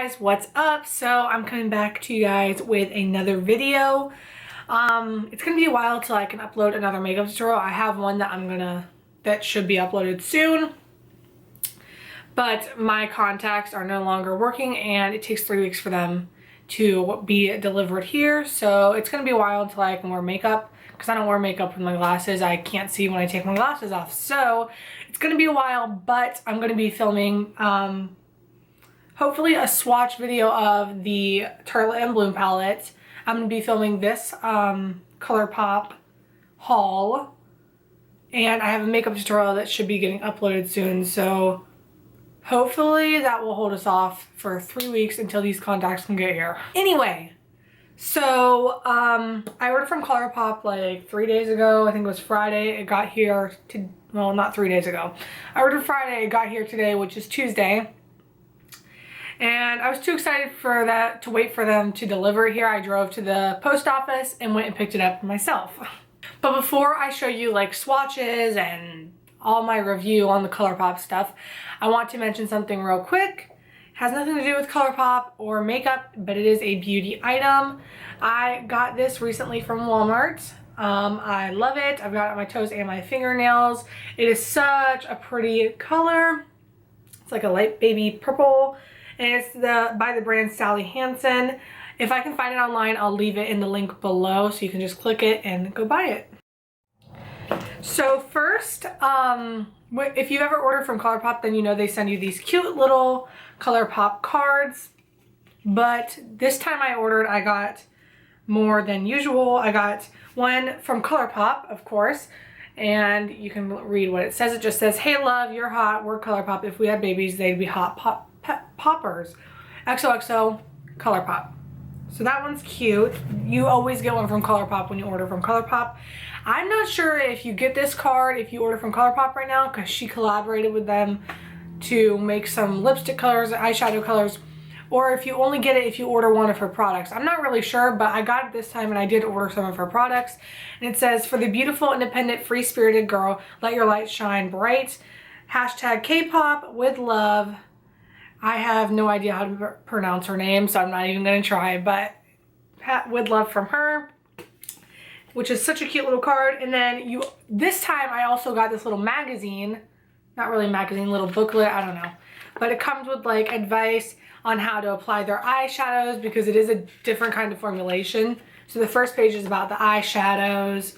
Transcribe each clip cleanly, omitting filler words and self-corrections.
guys, what's up? So I'm coming back to you guys with another video. It's gonna be a while till I can upload another makeup tutorial. I have one that should be uploaded soon, but my contacts are no longer working and it takes 3 weeks for them to be delivered here. So it's gonna be a while until I can wear makeup because I don't wear makeup with my glasses. I can't see when I take my glasses off. So it's gonna be a while, but I'm gonna be filming hopefully a swatch video of the Turtle and Bloom palette. I'm going to be filming this Colorpop haul, and I have a makeup tutorial that should be getting uploaded soon, so hopefully that will hold us off for 3 weeks until these contacts can get here. Anyway, so I ordered from Colorpop like 3 days ago. I think it was Friday. It got here well, not 3 days ago. I ordered Friday, it got here today, which is Tuesday. And I was too excited to wait for them to deliver it here. I drove to the post office and went and picked it up myself. But before I show you like swatches and all my review on the Colorpop stuff, I want to mention something real quick. It has nothing to do with Colorpop or makeup, but it is a beauty item. I got this recently from Walmart. I love it. I've got it on my toes and my fingernails. It is such a pretty color. It's like a light baby purple. And it's by the brand Sally Hansen. If I can find it online, I'll leave it in the link below so you can just click it and go buy it. So first, if you've ever ordered from Colorpop, then you know they send you these cute little Colorpop cards. But this time I ordered, I got more than usual. I got one from Colorpop, of course. And you can read what it says. It just says, "Hey love, you're hot. We're Colorpop. If we had babies, they'd be hot poppers. XOXO Colorpop." So that one's cute. You always get one from Colorpop when you order from Colorpop. I'm not sure if you get this card if you order from Colorpop right now, because she collaborated with them to make some lipstick colors, eyeshadow colors, or if you only get it if you order one of her products. I'm not really sure, but I got it this time and I did order some of her products. And it says, "For the beautiful, independent, free-spirited girl, let your light shine bright. Hashtag K-pop with love." I have no idea how to pronounce her name, so I'm not even going to try, but with love from her, which is such a cute little card. And then this time I also got this little magazine, not really a magazine, little booklet, I don't know. But it comes with like advice on how to apply their eyeshadows because it is a different kind of formulation. So the first page is about the eyeshadows.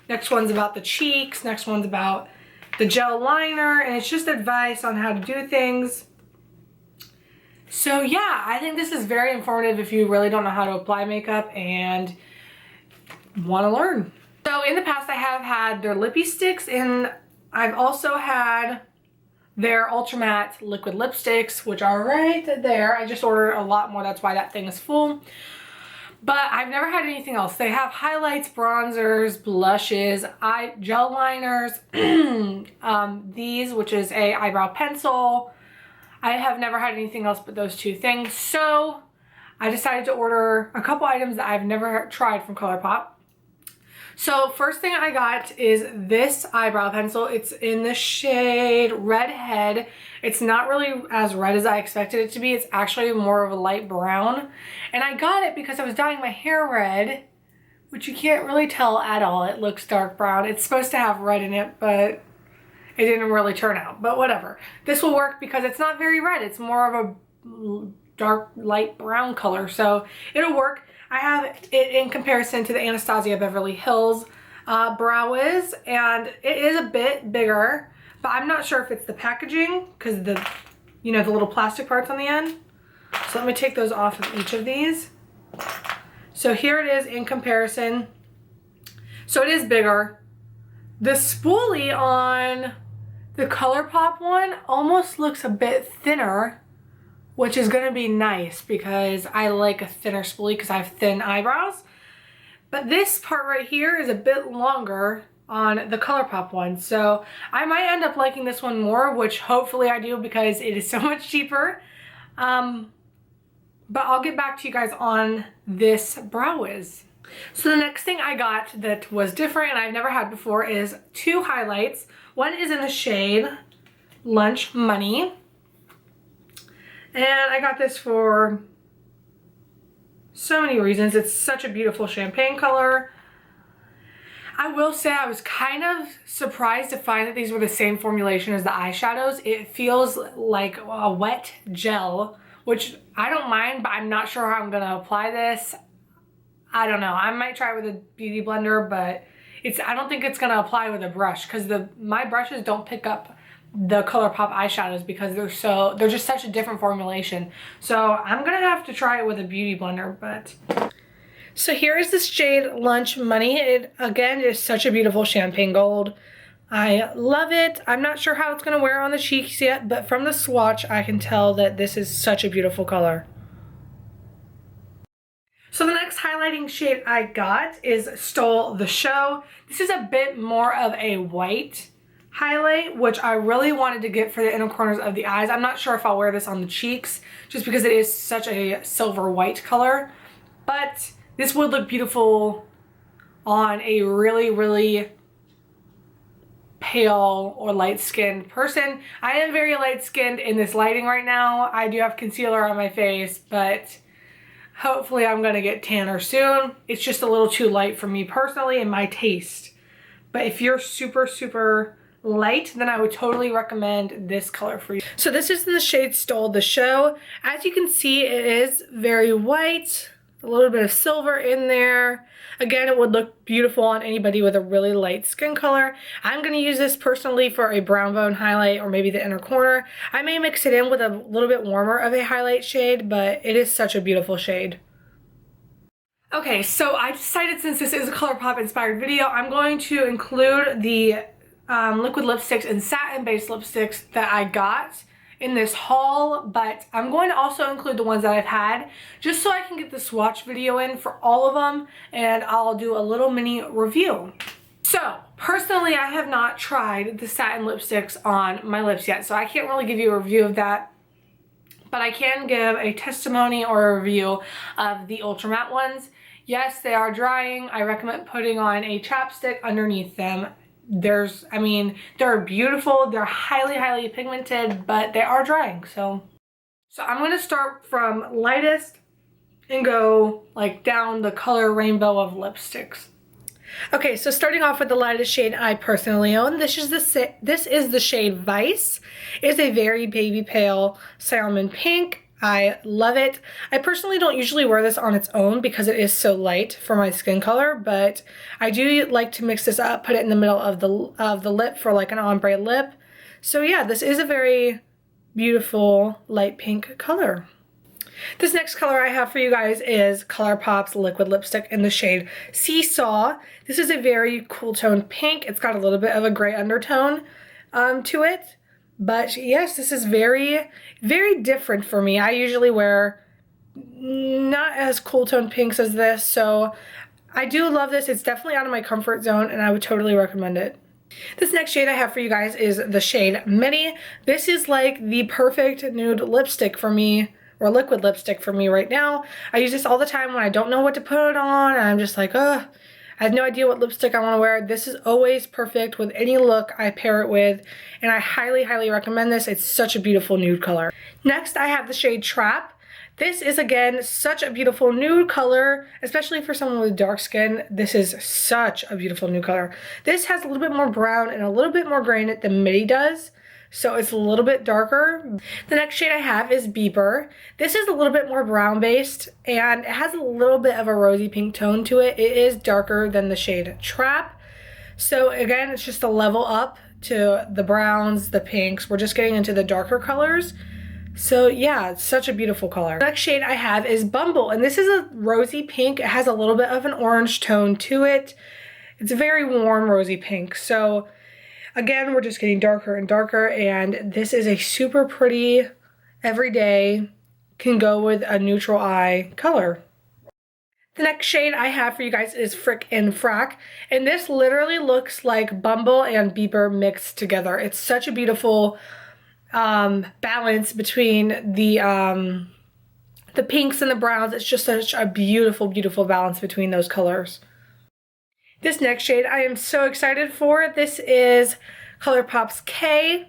Next one's about the cheeks. Next one's about the gel liner, and it's just advice on how to do things. So yeah, I think this is very informative if you really don't know how to apply makeup and want to learn. So in the past I have had their lippie sticks, and I've also had their ultra matte liquid lipsticks, which are right there. I just ordered a lot more, that's why that thing is full. But I've never had anything else. They have highlights, bronzers, blushes, gel liners, these, which is a eyebrow pencil. I have never had anything else but those two things. So I decided to order a couple items that I've never tried from Colorpop. So first thing I got is this eyebrow pencil. It's in the shade Redhead. It's not really as red as I expected it to be. It's actually more of a light brown. And I got it because I was dyeing my hair red, which you can't really tell at all. It looks dark brown. It's supposed to have red in it, but it didn't really turn out. But whatever. This will work because it's not very red. It's more of a dark, light brown color. So it'll work. I have it in comparison to the Anastasia Beverly Hills Brow Wiz, and it is a bit bigger, but I'm not sure if it's the packaging because the little plastic parts on the end. So let me take those off of each of these. So here it is in comparison. So it is bigger. The spoolie on the Colorpop one almost looks a bit thinner, which is going to be nice because I like a thinner spoolie because I have thin eyebrows. But this part right here is a bit longer on the Colorpop one. So I might end up liking this one more, which hopefully I do because it is so much cheaper. But I'll get back to you guys on this Brow Wiz. So the next thing I got that was different and I've never had before is two highlights. One is in the shade Lunch Money. And I got this for so many reasons. It's such a beautiful champagne color. I will say I was kind of surprised to find that these were the same formulation as the eyeshadows. It feels like a wet gel, which I don't mind, but I'm not sure how I'm going to apply this. I don't know. I might try it with a beauty blender, but I don't think it's going to apply with a brush because my brushes don't pick up the Colourpop eyeshadows because they're just such a different formulation. So I'm going to have to try it with a beauty blender, but... So here is this shade Lunch Money. It, again, is such a beautiful champagne gold. I love it. I'm not sure how it's going to wear on the cheeks yet, but from the swatch, I can tell that this is such a beautiful color. So the next highlighting shade I got is Stole the Show. This is a bit more of a white highlight, which I really wanted to get for the inner corners of the eyes. I'm not sure if I'll wear this on the cheeks, just because it is such a silver white color, but this would look beautiful on a really, really pale or light-skinned person. I am very light-skinned in this lighting right now. I do have concealer on my face, but hopefully I'm going to get tanner soon. It's just a little too light for me personally and my taste. But if you're super, super light, then I would totally recommend this color for you. So this is in the shade Stole the Show. As you can see, it is very white. A little bit of silver in there. Again, it would look beautiful on anybody with a really light skin color. I'm going to use this personally for a brown bone highlight or maybe the inner corner. I may mix it in with a little bit warmer of a highlight shade, but it is such a beautiful shade. Okay, so I decided since this is a Colourpop inspired video, I'm going to include the liquid lipsticks and satin based lipsticks that I got in this haul, but I'm going to also include the ones that I've had just so I can get the swatch video in for all of them, and I'll do a little mini review. So personally, I have not tried the satin lipsticks on my lips yet, so I can't really give you a review of that, but I can give a testimony or a review of the ultra matte ones. Yes, they are drying. I recommend putting on a chapstick underneath them. I mean, they're beautiful, they're highly, highly pigmented, but they are drying, so I'm going to start from lightest and go like down the color rainbow of lipsticks. Okay, so starting off with the lightest shade I personally own, this is the shade Vice. It is a very baby pale salmon pink. I love it. I personally don't usually wear this on its own because it is so light for my skin color, but I do like to mix this up, put it in the middle of the lip for like an ombre lip. So yeah, this is a very beautiful light pink color. This next color I have for you guys is Colourpop's liquid lipstick in the shade Seesaw. This is a very cool toned pink. It's got a little bit of a gray undertone to it. But yes, this is very, very different for me. I usually wear not as cool toned pinks as this, so I do love this. It's definitely out of my comfort zone, and I would totally recommend it. This next shade I have for you guys is the shade Mini. This is like the perfect nude lipstick for me, or liquid lipstick for me right now. I use this all the time when I don't know what to put on, and I'm just like, ugh. I have no idea what lipstick I want to wear. This is always perfect with any look I pair it with, and I highly, highly recommend this. It's such a beautiful nude color. Next, I have the shade Trap. This is, again, such a beautiful nude color, especially for someone with dark skin. This is such a beautiful nude color. This has a little bit more brown and a little bit more gray in it than Midi does, so it's a little bit darker. The next shade I have is Bieber. This is a little bit more brown based and it has a little bit of a rosy pink tone to it. It is darker than the shade Trap. So again, it's just a level up to the browns, the pinks. We're just getting into the darker colors. So yeah, it's such a beautiful color. The next shade I have is Bumble, and this is a rosy pink. It has a little bit of an orange tone to it. It's a very warm rosy pink. So again, we're just getting darker and darker, and this is a super pretty, everyday, can go with a neutral eye color. The next shade I have for you guys is Frick and Frack, and this literally looks like Bumble and Bieber mixed together. It's such a beautiful balance between the pinks and the browns. It's just such a beautiful, beautiful balance between those colors. This next shade I am so excited for. This is Colourpop's K.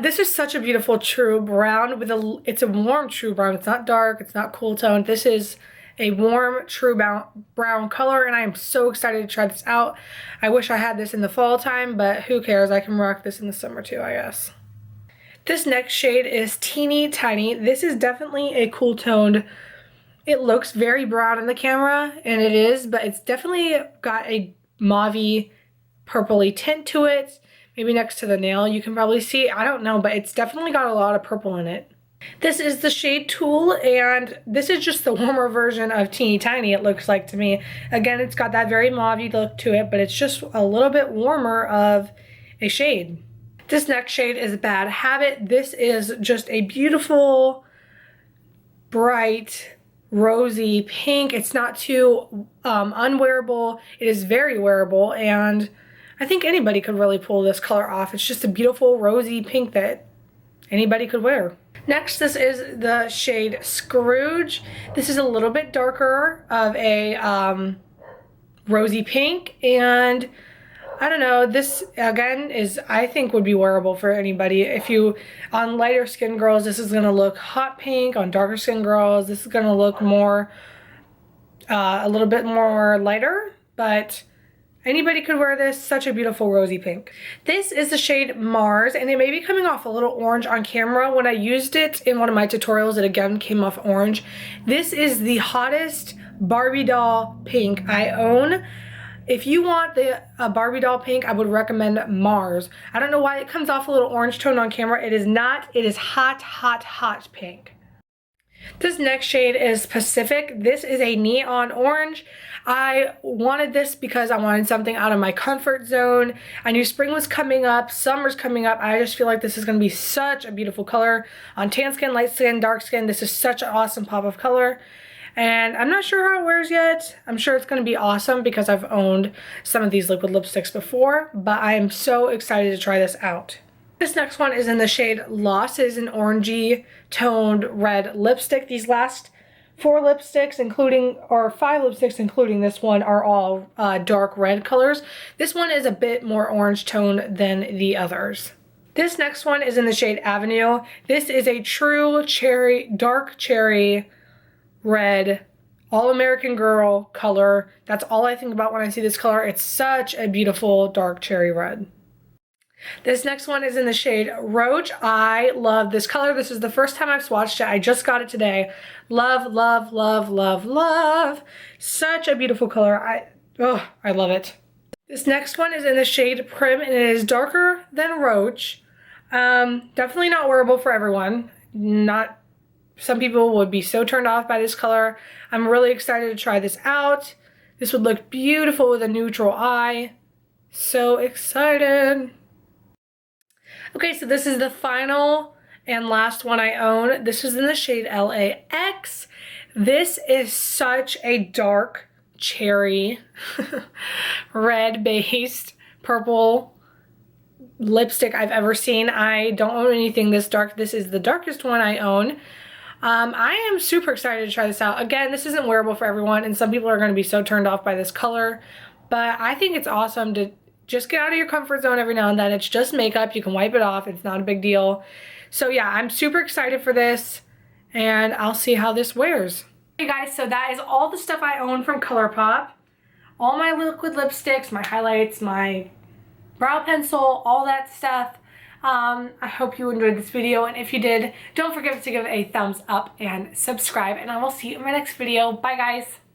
This is such a beautiful true brown with it's a warm true brown. It's not dark, it's not cool tone. This is a warm true brown color, and I am so excited to try this out. I wish I had this in the fall time, but who cares? I can rock this in the summer too, I guess. This next shade is Teeny Tiny. This is definitely a cool toned. It looks very brown in the camera, and it is, but it's definitely got a mauvey, purpley tint to it. Maybe next to the nail you can probably see. I don't know, but it's definitely got a lot of purple in it. This is the shade Tool, and this is just the warmer version of Teeny Tiny, it looks like to me. Again, it's got that very mauvey look to it, but it's just a little bit warmer of a shade. This next shade is Bad Habit. This is just a beautiful, bright, rosy pink. It's not too unwearable. It is very wearable, and I think anybody could really pull this color off. It's just a beautiful rosy pink that anybody could wear. Next, this is the shade Scrooge. This is a little bit darker of a rosy pink, and I don't know, this again is, I think, would be wearable for anybody. If you, on lighter skin girls, this is gonna look hot pink. On darker skin girls, this is gonna look more, a little bit more lighter, but anybody could wear this. Such a beautiful rosy pink. This is the shade Mars, and it may be coming off a little orange on camera. When I used it in one of my tutorials, it again came off orange. This is the hottest Barbie doll pink I own. If you want the Barbie doll pink, I would recommend Mars. I don't know why it comes off a little orange tone on camera. It is not. It is hot, hot, hot pink. This next shade is Pacific. This is a neon orange. I wanted this because I wanted something out of my comfort zone. I knew spring was coming up, summer's coming up. I just feel like this is going to be such a beautiful color on tan skin, light skin, dark skin. This is such an awesome pop of color. And I'm not sure how it wears yet. I'm sure it's going to be awesome because I've owned some of these liquid lipsticks before, but I am so excited to try this out. This next one is in the shade Lost. It is an orangey toned red lipstick. These last 4 lipsticks, or 5 lipsticks including this one, are all dark red colors. This one is a bit more orange toned than the others. This next one is in the shade Avenue. This is a true cherry, dark cherry red, all-American Girl color. That's all I think about when I see this color. It's such a beautiful dark cherry red. This next one is in the shade Roach. I love this color. This is the first time I've swatched it. I just got it today. Love, love, love, love, love. Such a beautiful color. I love it. This next one is in the shade Prim, and it is darker than Roach. Definitely not wearable for everyone. Some people would be so turned off by this color. I'm really excited to try this out. This would look beautiful with a neutral eye. So excited. Okay, so this is the final and last one I own. This is in the shade LAX. This is such a dark cherry red based purple lipstick I've ever seen. I don't own anything this dark. This is the darkest one I own. I am super excited to try this out. Again, this isn't wearable for everyone, and some people are going to be so turned off by this color, but I think it's awesome to just get out of your comfort zone every now and then. It's just makeup. You can wipe it off. It's not a big deal. So yeah, I'm super excited for this, and I'll see how this wears. Hey guys, so that is all the stuff I own from Colorpop. All my liquid lipsticks, my highlights, my brow pencil, all that stuff. I hope you enjoyed this video, and if you did, don't forget to give it a thumbs up and subscribe, and I will see you in my next video. Bye guys!